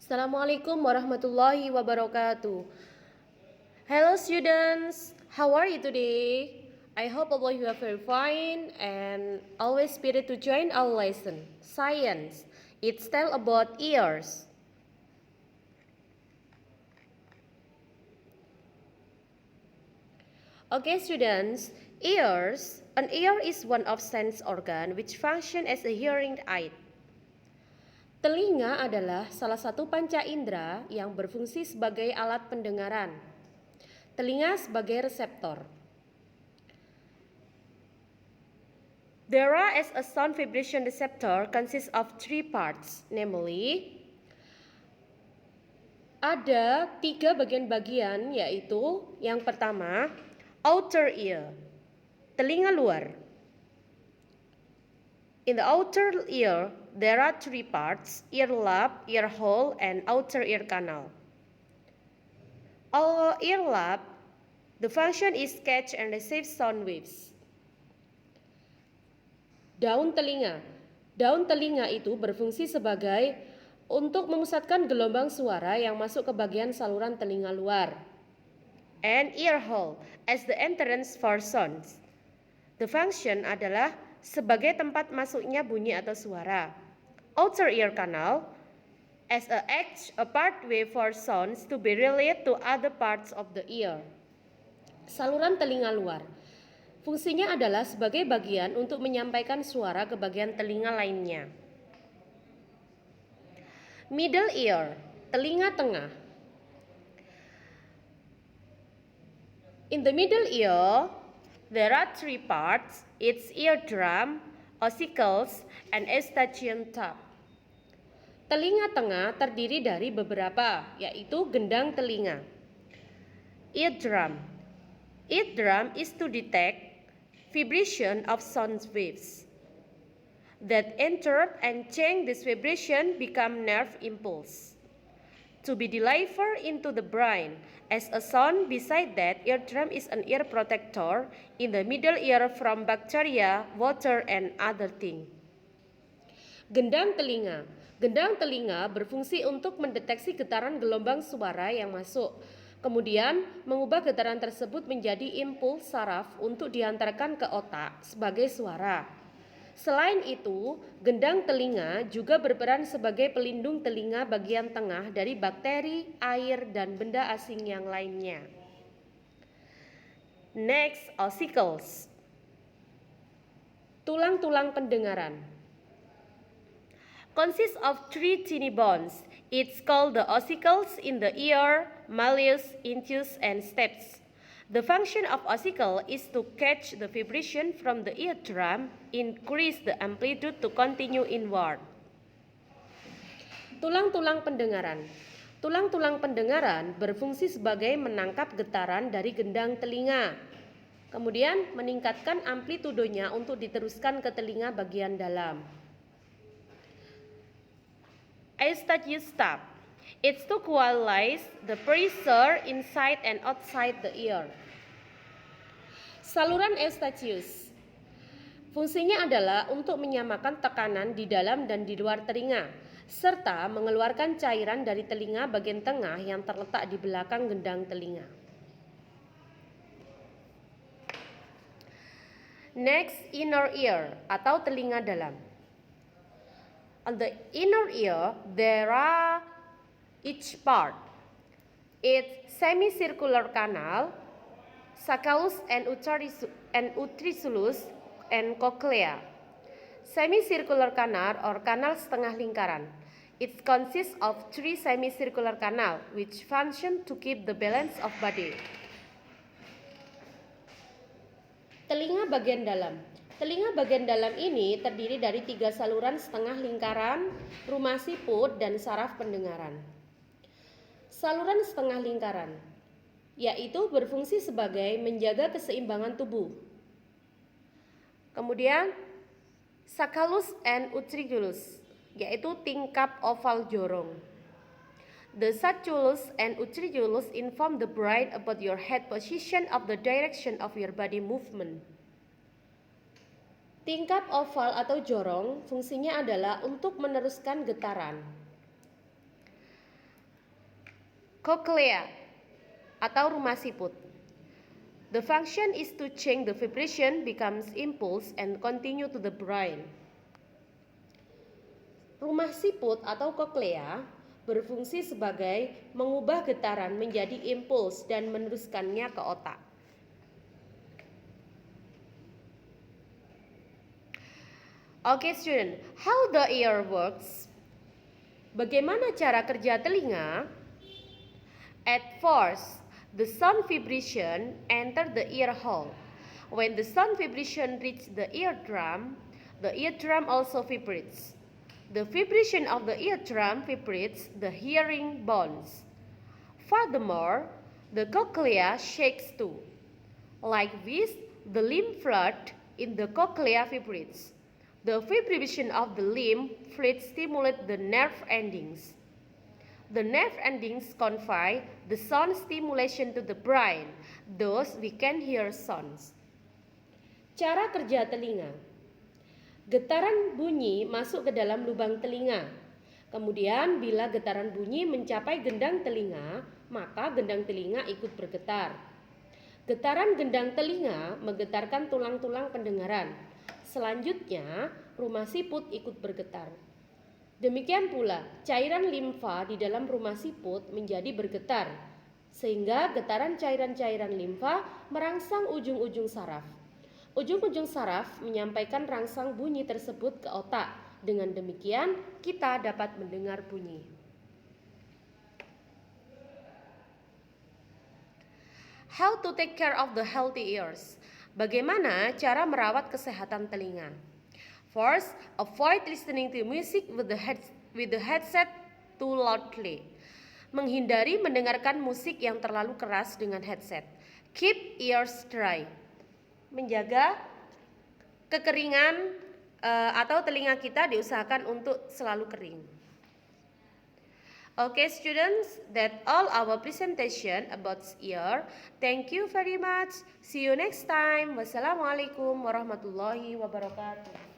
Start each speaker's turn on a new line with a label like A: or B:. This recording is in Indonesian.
A: Assalamualaikum warahmatullahi wabarakatuh. Hello students, how are you today? I hope all of you are very fine and always spirit to join our lesson. Science, it's tell about ears. Okay students, an ear is one of sense organ which function as a hearing aid. Telinga adalah salah satu panca indera yang berfungsi sebagai alat pendengaran. Telinga sebagai reseptor. There as a sound vibration receptor consists of three parts, namely ada 3 bagian-bagian, yaitu yang pertama outer ear, telinga luar. In the outer ear, there are 3 parts, ear lap, ear hole, and outer ear canal. Our ear lap, the function is catch and receive sound waves. Daun telinga itu berfungsi sebagai untuk memusatkan gelombang suara yang masuk ke bagian saluran telinga luar. And ear hole as the entrance for sounds. The function adalah sebagai tempat masuknya bunyi atau suara. Outer ear canal as a pathway for sounds to be relayed to other parts of the ear. Saluran telinga luar. Fungsinya adalah sebagai bagian untuk menyampaikan suara ke bagian telinga lainnya. Middle ear, telinga tengah. In the middle ear, there are 3 parts, its eardrum, ossicles, and eustachian tube. Telinga tengah terdiri dari beberapa, yaitu gendang telinga. Eardrum. Eardrum is to detect vibration of sound waves that enter and change this vibration become nerve impulse to be delivered into the brain as a sound. Beside that, eardrum is an ear protector in the middle ear from bacteria, water, and other things. Gendang telinga berfungsi untuk mendeteksi getaran gelombang suara yang masuk, kemudian mengubah getaran tersebut menjadi impuls saraf untuk diantarkan ke otak sebagai suara. Selain itu, gendang telinga juga berperan sebagai pelindung telinga bagian tengah dari bakteri, air, dan benda asing yang lainnya. Next, ossicles. Tulang-tulang pendengaran. Consists of 3 tiny bones. It's called the ossicles in the ear, malleus, incus, and stapes. The function of ossicle is to catch the vibration from the eardrum, increase the amplitude to continue inward. Tulang-tulang pendengaran. Tulang-tulang pendengaran berfungsi sebagai menangkap getaran dari gendang telinga, kemudian meningkatkan amplitudonya untuk diteruskan ke telinga bagian dalam. Eustachius tube. It's to equalize the pressure inside and outside the ear. Saluran Eustachius. Fungsinya adalah untuk menyamakan tekanan di dalam dan di luar telinga, serta mengeluarkan cairan dari telinga bagian tengah yang terletak di belakang gendang telinga. Next, inner ear atau telinga dalam. On the inner ear, there are each part. It's semicircular canal, sacculus and utriculus, and cochlea. Semicircular canal or canal setengah lingkaran. It consists of 3 semicircular canal which function to keep the balance of body. Telinga bagian dalam. Telinga bagian dalam ini terdiri dari 3 saluran setengah lingkaran, rumah siput, dan saraf pendengaran. Saluran setengah lingkaran, yaitu berfungsi sebagai menjaga keseimbangan tubuh. Kemudian, sacculus and utriculus, yaitu tingkap oval jorong. The sacculus and utriculus inform the brain about your head position of the direction of your body movement. Tingkap oval atau jorong fungsinya adalah untuk meneruskan getaran. cochlea atau rumah siput. The function is to change the vibration becomes impulse and continue to the brain. Rumah siput atau cochlea berfungsi sebagai mengubah getaran menjadi impuls dan meneruskannya ke otak. Okay student, how the ear works? Bagaimana cara kerja telinga? At first, the sound vibration enter the ear hole. When the sound vibration reach the eardrum also vibrates. The vibration of the eardrum vibrates the hearing bones. Furthermore, the cochlea shakes too. Like this, the lymph fluid in the cochlea vibrates. The vibration of the lymph fluid stimulates the nerve endings. The nerve endings convey the sound stimulation to the brain. Thus, we can hear sounds. Cara kerja telinga. Getaran bunyi masuk ke dalam lubang telinga. Kemudian, bila getaran bunyi mencapai gendang telinga, maka gendang telinga ikut bergetar. Getaran gendang telinga menggetarkan tulang-tulang pendengaran. Selanjutnya, rumah siput ikut bergetar. Demikian pula, cairan limfa di dalam rumah siput menjadi bergetar, sehingga getaran cairan-cairan limfa merangsang ujung-ujung saraf. Ujung-ujung saraf menyampaikan rangsang bunyi tersebut ke otak. Dengan demikian, kita dapat mendengar bunyi. How to take care of the healthy ears? Bagaimana cara merawat kesehatan telinga? First, avoid listening to music with the headset too loudly. Menghindari mendengarkan musik yang terlalu keras dengan headset. Keep ears dry. Menjaga kekeringan atau telinga kita diusahakan untuk selalu kering. Okay students, that's all our presentation about ear. Thank you very much. See you next time. Wassalamualaikum warahmatullahi wabarakatuh.